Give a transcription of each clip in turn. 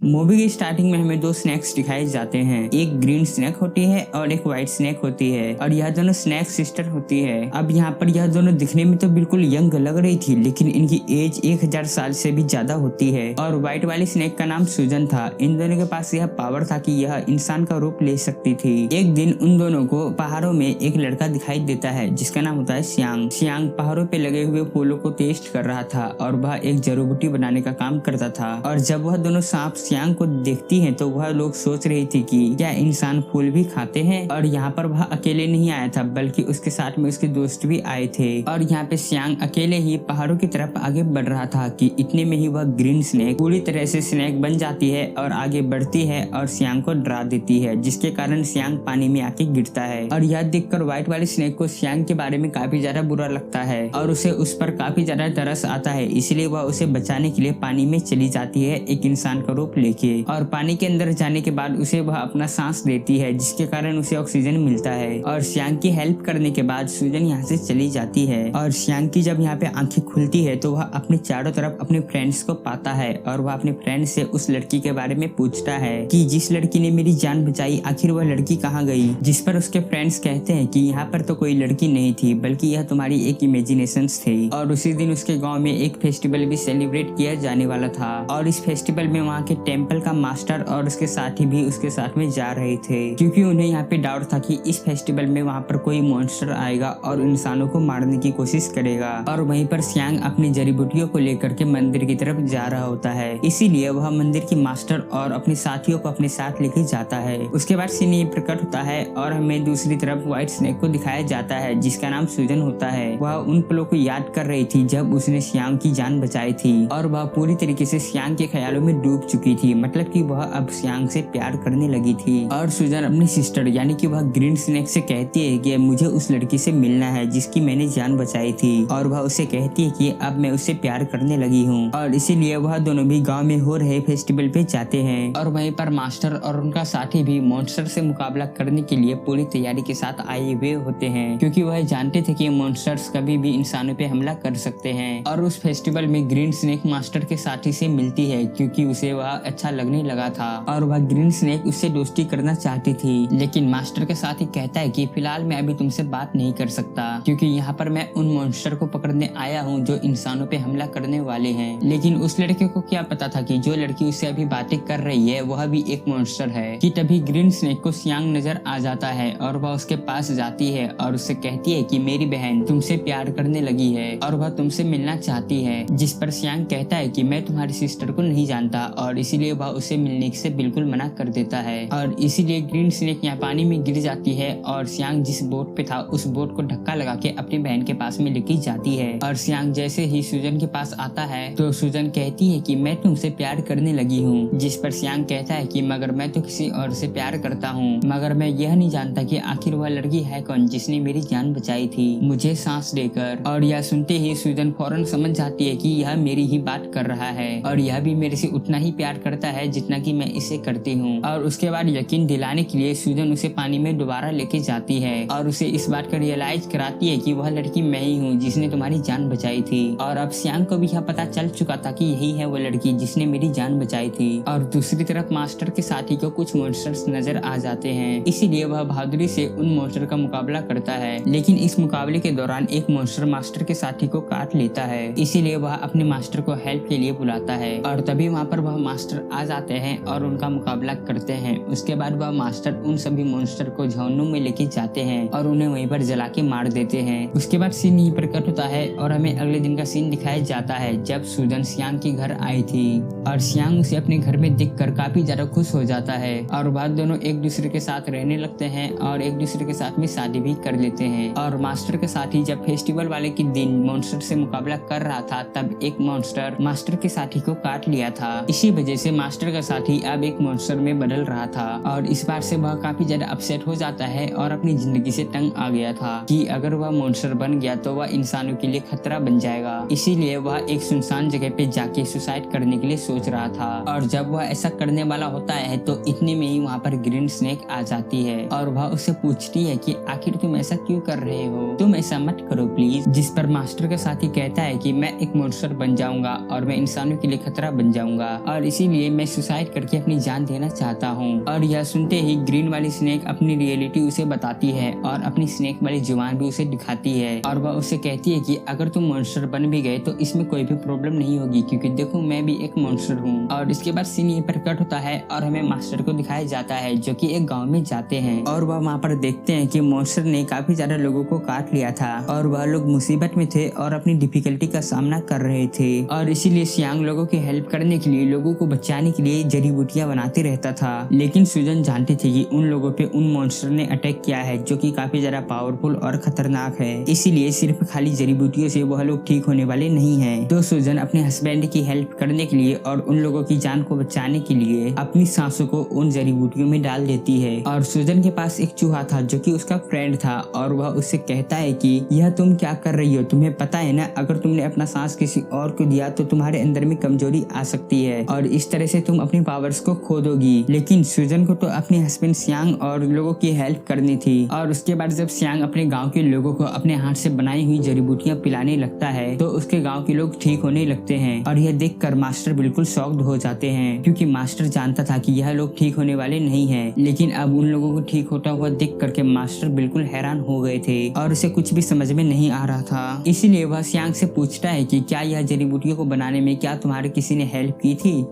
Movie की starting में हमें दो स्नैक्स दिखाए जाते हैं। एक ग्रीन स्नैक होती है और एक व्हाइट स्नैक होती है और यह दोनों स्नैक सिस्टर होती है। अब यहाँ पर यह दोनों दिखने में तो बिल्कुल यंग लग रही थी, लेकिन इनकी एज 1000 साल से भी ज्यादा होती है। और व्हाइट वाली स्नैक का नाम सूजन था। इन दोनों के पास यह पावर था कि यह इंसान का रूप ले सकती थी। एक दिन उन दोनों को पहाड़ों में एक लड़का दिखाई देता है जिसका नाम होता है सियांग। सियांग पहाड़ों पे लगे हुए फूलों को टेस्ट कर रहा था और वह एक जड़ी बूटी बनाने का काम करता था। और जब वह दोनों सांप सियांग को देखती हैं तो वह लोग सोच रही थी कि क्या इंसान फूल भी खाते हैं। और यहाँ पर वह अकेले नहीं आया था, बल्कि उसके साथ में उसके दोस्त भी आए थे। और यहाँ पे सियांग अकेले ही पहाड़ों की तरफ आगे बढ़ रहा था कि इतने में ही वह ग्रीन स्नेक पूरी तरह से स्नेक बन जाती है और आगे बढ़ती है और सियांग को डरा देती है, जिसके कारण सियांग पानी में आके गिरता है। और यह देखकर व्हाइट वाले स्नेक को सियांग के बारे में काफी ज्यादा बुरा लगता है और उसे उस पर काफी ज्यादा तरस आता है, इसलिए वह उसे बचाने के लिए पानी में चली जाती है एक इंसान का रूप लेके। और पानी के अंदर जाने के बाद उसे वह अपना सांस देती है, जिसके कारण उसे ऑक्सीजन मिलता है। और सियांग की हेल्प करने के बाद सूजन यहाँ से चली जाती है। और सियांग की जब यहाँ पे आंखें खुलती है तो वह अपने चारों तरफ अपने फ्रेंड्स को पाता है और वह अपने फ्रेंड से उस लड़की के बारे में पूछता है कि जिस लड़की ने मेरी जान बचाई, आखिर वह लड़की कहाँ गई। जिस पर उसके फ्रेंड्स कहते हैं कि यहाँ पर तो कोई लड़की नहीं थी, बल्कि यह तुम्हारी एक इमेजिनेशंस थी। और उसी दिन उसके गाँव में एक फेस्टिवल भी सेलिब्रेट किया जाने वाला था। और इस फेस्टिवल में वहाँ के टेम्पल का मास्टर और उसके साथी भी उसके साथ में जा रहे थे, क्योंकि उन्हें यहाँ पे डाउट था कि इस फेस्टिवल में वहाँ पर कोई मॉन्स्टर आएगा और इंसानों को मारने की कोशिश करेगा। और वहीं पर सियांग अपनी जड़ी बूटियों को लेकर के मंदिर की तरफ जा रहा होता है, इसीलिए वह मंदिर की मास्टर और अपने साथियों को अपने साथ लेके जाता है। उसके बाद सीन ये प्रकट होता है और हमें दूसरी तरफ व्हाइट स्नेक को दिखाया जाता है जिसका नाम सूजन होता है। वह उन पलों को याद कर रही थी जब उसने सियांग की जान बचाई थी और वह पूरी तरीके से सियांग के ख्यालों में डूब चुकी थी, मतलब कि वह अब सियांग से प्यार करने लगी थी। और सूजन अपनी सिस्टर यानी कि वह ग्रीन स्नेक से कहती है कि मुझे उस लड़की से मिलना है जिसकी मैंने जान बचाई थी। और वह उसे कहती है कि अब मैं उससे प्यार करने लगी हूँ। और इसीलिए वह दोनों भी गांव में हो रहे फेस्टिवल पे जाते हैं। और वहीं पर मास्टर और उनका साथी भी मॉन्स्टर से मुकाबला करने के लिए पूरी तैयारी के साथ आए हुए होते हैं, क्योंकि वह जानते थे कि मॉन्स्टर्स कभी भी इंसानों पे हमला कर सकते हैं। और उस फेस्टिवल में ग्रीन स्नेक मास्टर के साथी से मिलती है, क्योंकि उसे वह अच्छा लगने लगा था और वह ग्रीन स्नेक उससे दोस्ती करना चाहती थी। लेकिन मास्टर के साथी कहता है कि फिलहाल मैं अभी तुमसे बात नहीं कर सकता, क्योंकि यहाँ पर मैं उन मॉन्स्टर को पकड़ने आया हूँ जो इंसानों पे हमला करने वाले हैं। लेकिन उस लड़के को क्या पता था कि जो लड़की उससे अभी बातें कर रही है वह भी एक मॉन्स्टर है। कि तभी ग्रीन स्नेक को सियांग नजर आ जाता है और वह उसके पास जाती है और उससे कहती है कि मेरी बहन तुमसे प्यार करने लगी है और वह तुमसे मिलना चाहती है। जिस पर सियांग कहता है कि मैं तुम्हारी सिस्टर को नहीं जानता और इसीलिए वह उसे मिलने से बिल्कुल मना कर देता है। और इसीलिए ग्रीन स्नेक यहाँ पानी में गिर जाती है और सियांग जिस बोट पे था उस बोट को धक्का लगा के अपनी बहन के पास में लेके जाती है। और सियांग जैसे ही सूजन के पास आता है तो सूजन कहती है कि मैं तुमसे प्यार करने लगी हूँ। जिस पर सियांग कहता है कि मगर मैं तो किसी और से प्यार करता हूँ, मगर मैं यह नहीं जानता कि आखिर वह लड़की है कौन जिसने मेरी जान बचाई थी मुझे सांस देकर। और यह सुनते ही सूजन फौरन समझ जाती है कि यह मेरी ही बात कर रहा है और यह भी मेरे से उतना ही प्यार करता है जितना कि मैं इसे करती हूँ। और उसके बाद यकीन दिलाने के लिए सूजन उसे पानी में दोबारा लेके जाती है और उसे इस बात का रियलाइज कराती है कि वह लड़की मैं ही हूँ जिसने तुम्हारी जान बचाई थी। और अब सियांग को भी यह पता चल चुका था कि यही है वो लड़की जिसने मेरी जान बचाई थी। और दूसरी तरफ मास्टर के साथी को कुछ मॉन्स्टर्स नजर आ जाते हैं, इसीलिए वह बहादुरी से उन मॉन्स्टर का मुकाबला करता है। लेकिन इस मुकाबले के दौरान एक मॉन्स्टर मास्टर के साथी को काट लेता है, इसीलिए वह अपने मास्टर को हेल्प के लिए बुलाता है। और तभी वहाँ पर वह मास्टर आ जाते हैं और उनका मुकाबला करते हैं। उसके बाद वह मास्टर उन सभी मॉन्स्टर को झोंनू में लेके जाते हैं और उन्हें वहीं पर जला के मार देते हैं। उसके बाद सीन यहीं प्रकट होता है और हमें अगले दिन का सीन दिखाया जाता है जब सूजन सियांग के घर आई थी। और सियांग उसे अपने घर में देखकर काफी ज्यादा खुश हो जाता है और वह दोनों एक दूसरे के साथ रहने लगते हैं और एक दूसरे के साथ में शादी भी कर लेते हैं। और मास्टर के साथी जब फेस्टिवल वाले के दिन मॉन्स्टर से मुकाबला कर रहा था तब एक मॉन्स्टर मास्टर के साथी को काट लिया था। इसी वजह से मास्टर का साथी अब एक मॉन्स्टर में बदल रहा था और इस बार से वह काफी ज्यादा अपसेट हो जाता है और अपनी जिंदगी से तंग आ गया था कि अगर वह मॉन्स्टर बन गया तो वह इंसानों के लिए खतरा बन जाएगा। इसीलिए वह एक सुनसान जगह पे जाके सुसाइड करने के लिए सोच रहा था। और जब वह ऐसा करने वाला होता है तो इतने में ही वहाँ पर ग्रीन स्नेक आ जाती है और वह उससे पूछती है कि आखिर तुम ऐसा क्यों कर रहे हो, तुम ऐसा मत करो प्लीज। जिस पर मास्टर का साथी कहता है कि मैं एक मॉन्स्टर बन जाऊंगा और मैं इंसानों के लिए खतरा बन जाऊंगा और इसीलिए इसीलिए मैं सुसाइड करके अपनी जान देना चाहता हूँ। और यह सुनते ही ग्रीन वाली स्नेक अपनी रियलिटी उसे बताती है और अपनी स्नेक वाली जुबान भी उसे दिखाती है और वह उसे कहती है कि अगर तुम मॉन्स्टर बन भी गए तो इसमें कोई भी प्रॉब्लम नहीं होगी, क्योंकि देखो मैं भी एक मॉन्स्टर हूँ। और इसके बाद सीन यहीं पर कट होता है और हमें मास्टर को दिखाया जाता है जो कि एक गांव में जाते हैं और वह वहाँ पर देखते हैं कि मॉन्स्टर ने काफी ज्यादा लोगों को काट लिया था और वह लोग मुसीबत में थे और अपनी डिफिकल्टी का सामना कर रहे थे। और इसीलिए सियांग लोगों की हेल्प करने के लिए, लोगों को बचाने के लिए जड़ी बूटियां बनाते रहता था। लेकिन सुजन जानती थी कि उन लोगों पे उन मॉन्स्टर ने अटैक किया है जो कि काफी ज्यादा पावरफुल और खतरनाक है, इसीलिए सिर्फ खाली जड़ी बूटियों से वह लोग ठीक होने वाले नहीं है। तो सुजन अपने हस्बैंड की हेल्प करने के लिए और उन लोगों की जान को बचाने के लिए अपनी सांसों को उन जड़ी बूटियों में डाल देती है। और सुजन के पास एक चूहा था जो कि उसका फ्रेंड था और वह उससे कहता है कि यह तुम क्या कर रही हो, तुम्हें पता है ना अगर तुमने अपना सांस किसी और को दिया तो तुम्हारे अंदर में कमजोरी आ सकती है और इस तरह से तुम अपनी पावर्स को खो दोगी। लेकिन सुजन को तो अपने हस्बैंड सियांग और लोगों की हेल्प करनी थी। और उसके बाद जब सियांग अपने गाँव के लोगों को अपने हाथ से बनाई हुई जड़ी बूटियां पिलाने लगता है तो उसके गाँव के लोग ठीक होने लगते हैं। और यह देखकर मास्टर बिल्कुल शॉक्ड हो जाते हैं, क्योंकि मास्टर जानता था कि यह लोग ठीक होने वाले नहीं हैं। लेकिन अब उन लोगों को ठीक होता हुआ देख करके मास्टर बिल्कुल हैरान हो गए थे और उसे कुछ भी समझ में नहीं आ रहा था। इसीलिए वह सियांग से पूछता है कि क्या यह जड़ी बूटियों को बनाने में क्या तुम्हारे किसी ने हेल्प की थी,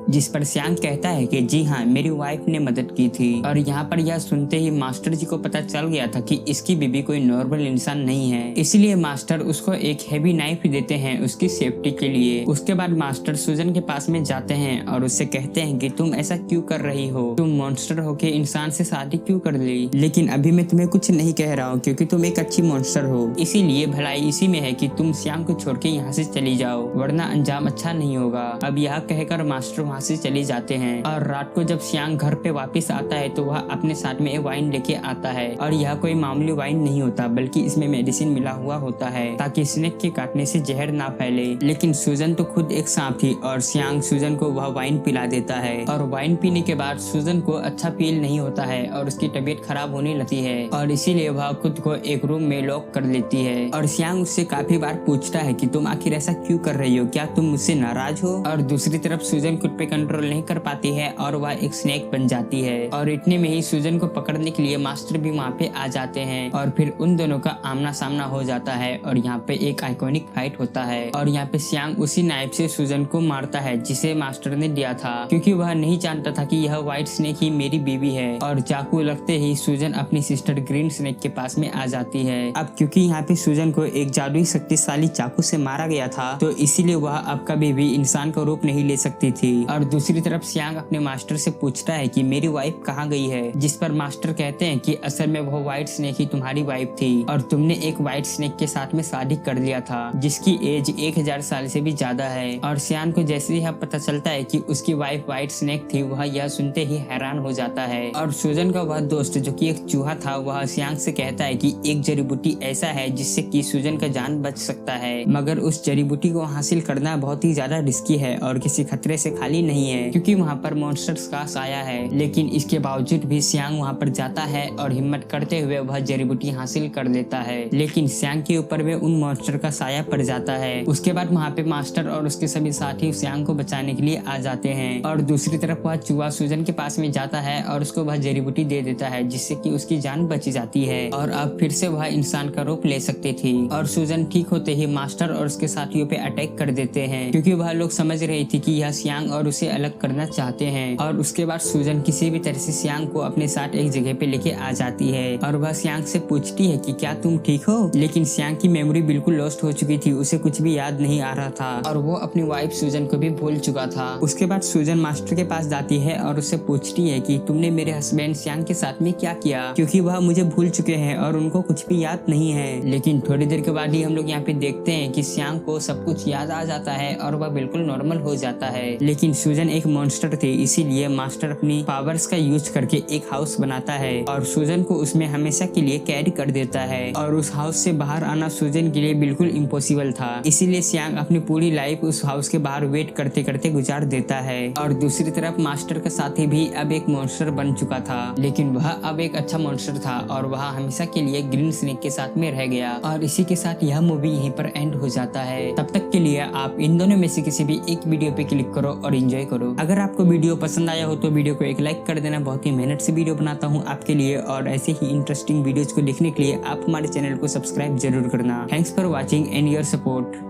जिस पर सियांग कहता है कि जी हाँ, मेरी वाइफ ने मदद की थी। और यहाँ पर यह सुनते ही मास्टर जी को पता चल गया था कि इसकी बीबी कोई नॉर्मल इंसान नहीं है, इसलिए मास्टर उसको एक हेवी नाइफ देते हैं उसकी सेफ्टी के लिए। उसके बाद मास्टर सुजन के पास में जाते हैं और उससे कहते हैं कि तुम ऐसा क्यों कर रही हो, तुम मॉन्स्टर होके इंसान से शादी क्यों कर ली। लेकिन अभी मैं तुम्हें कुछ नहीं कह रहा हूँ क्योंकि तुम एक अच्छी मॉन्स्टर हो, इसीलिए भलाई इसी में है कि तुम सियांग को छोड़ के यहाँ से चली जाओ, वरना अंजाम अच्छा नहीं होगा। अब यह कहकर मास्टर से चले जाते हैं। और रात को जब सियांग घर पे वापस आता है तो वह अपने साथ में एक वाइन लेके आता है और यह कोई मामूली वाइन नहीं होता बल्कि इसमें मेडिसिन मिला हुआ होता है ताकि स्नेक के काटने से जहर ना फैले। लेकिन सुजन तो खुद एक सांप थी और सियांग सुजन को वह वाइन पिला देता है और वाइन पीने के बाद सुजन को अच्छा फील नहीं होता है और उसकी तबीयत खराब होने लगती है और इसीलिए वह खुद को एक रूम में लॉक कर लेती है। और सियांग उससे काफी बार पूछता है कि तुम आखिर ऐसा क्यों कर रही हो, क्या तुम मुझसे नाराज हो। और दूसरी तरफ सुजन खुद पे कंट्रोल नहीं कर पाती है और वह एक स्नेक बन जाती है। और इतने में ही सुजन को पकड़ने के लिए मास्टर भी वहाँ पे आ जाते हैं और फिर उन दोनों का आमना सामना हो जाता है और यहाँ पे एक आइकॉनिक फाइट होता है। और यहाँ पे सियांग उसी नाइफ से सुजन को मारता है जिसे मास्टर ने दिया था, क्योंकि वह नहीं जानता था कि यह व्हाइट स्नेक ही मेरी बीवी है। और चाकू लगते ही सुजन अपनी सिस्टर ग्रीन स्नेक के पास में आ जाती है। अब क्योंकि यहाँ पे सुजन को एक जादुई शक्तिशाली चाकू से मारा गया था तो इसीलिए वह अब कभी भी इंसान का रूप नहीं ले सकती थी। और दूसरी तरफ सियांग अपने मास्टर से पूछता है कि मेरी वाइफ कहाँ गई है, जिस पर मास्टर कहते हैं कि असल में वो व्हाइट स्नेक ही तुम्हारी वाइफ थी और तुमने एक व्हाइट स्नेक के साथ में शादी कर लिया था जिसकी एज 1000 साल से भी ज्यादा है। और सियांग को जैसे ही पता चलता है कि उसकी वाइफ व्हाइट स्नेक थी वह यह सुनते ही हैरान हो जाता है। और सुजन का वह दोस्त जो कि एक चूहा था वह सियांग से कहता है कि एक जड़ी बूटी ऐसा है जिससे कि सुजन का जान बच सकता है, मगर उस जड़ी बूटी को हासिल करना बहुत ही ज्यादा रिस्की है और किसी खतरे से खाली नहीं है क्योंकि वहाँ पर मॉन्स्टर्स का साया है। लेकिन इसके बावजूद भी सियांग वहाँ पर जाता है और हिम्मत करते हुए वह जड़ी बूटी हासिल कर लेता है। लेकिन सियांग के ऊपर में उन मॉन्स्टर का साया पड़ जाता है। उसके बाद वहाँ पे मास्टर और उसके सभी साथी सियांग को बचाने के लिए आ जाते हैं। और दूसरी तरफ वह चूहा सुजन के पास में जाता है और उसको वह जड़ी बूटी दे देता है जिससे कि उसकी जान बच जाती है और अब फिर से वह इंसान का रूप ले सकती थी। और सुजन ठीक होते ही मास्टर और उसके साथियों पे अटैक कर देते हैं क्योंकि वह लोग समझ रही थी कि यह सियांग और उसे अलग करना चाहते हैं। और उसके बाद सुजन किसी भी तरह से सियांग को अपने साथ एक जगह पे लेके आ जाती है और वह सियांग से पूछती है कि क्या तुम ठीक हो। लेकिन सियांग की मेमोरी बिल्कुल लॉस्ट हो चुकी थी, उसे कुछ भी याद नहीं आ रहा था और वो अपनी वाइफ सुजन को भी भूल चुका था। उसके बाद सुजन मास्टर के पास जाती है और उससे पूछती है कि तुमने मेरे हस्बैंड सियांग के साथ में क्या किया, क्योंकि वह मुझे भूल चुके हैं और उनको कुछ भी याद नहीं है। लेकिन थोड़ी देर के बाद ही हम लोग यहाँ पे देखते हैं कि सियांग को सब कुछ याद आ जाता है और वह बिल्कुल नॉर्मल हो जाता है। लेकिन सुजन एक मॉन्स्टर थे, इसीलिए मास्टर अपनी पावर्स का यूज करके एक हाउस बनाता है और सुजन को उसमें हमेशा के लिए कैद कर देता है। और उस हाउस से बाहर आना सुजन के लिए बिल्कुल इम्पॉसिबल था, इसीलिए सियांग अपनी पूरी लाइफ उस हाउस के बाहर वेट करते करते गुजार देता है। और दूसरी तरफ मास्टर का साथी भी अब एक मॉन्स्टर बन चुका था, लेकिन वह अब एक अच्छा मॉन्स्टर था और वह हमेशा के लिए ग्रीन स्नेक के साथ में रह गया। और इसी के साथ यह मूवी यहीं पर एंड हो जाता है। तब तक के लिए आप इन दोनों में से किसी भी एक वीडियो पे क्लिक करो और एंजॉय करो। अगर आपको वीडियो पसंद आया हो तो वीडियो को एक लाइक कर देना। बहुत ही मेहनत से वीडियो बनाता हूँ आपके लिए, और ऐसे ही इंटरेस्टिंग वीडियोज को देखने के लिए आप हमारे चैनल को सब्सक्राइब जरूर करना। Thanks for watching and your support.